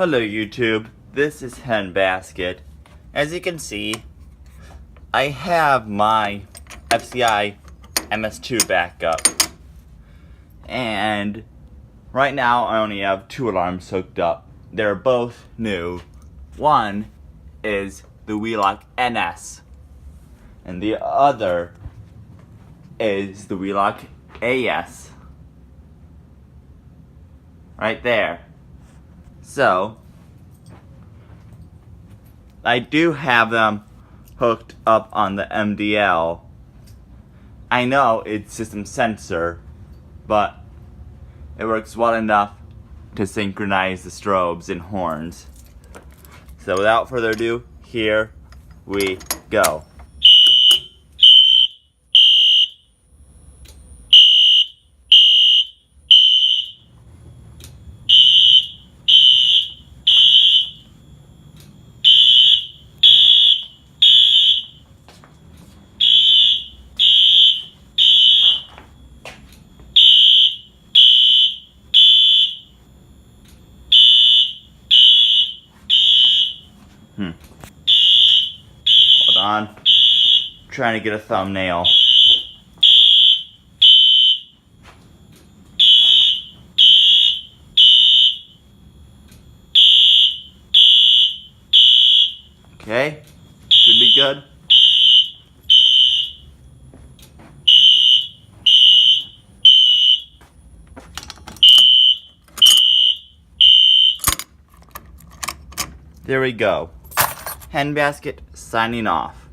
Hello YouTube, this is Hen Basket. As you can see, I have my FCI MS2 backup. And right now I only have 2 alarms hooked up. They're both new. One is the Wheelock NS. And the other is the Wheelock AS. Right there. So, I do have them hooked up on the MDL. I know it's system sensor, but it works well enough to synchronize the strobes and horns. So without further ado, here we go. Hold on. Trying to get a thumbnail. Okay, should be good. There we go. Hen Basket signing off.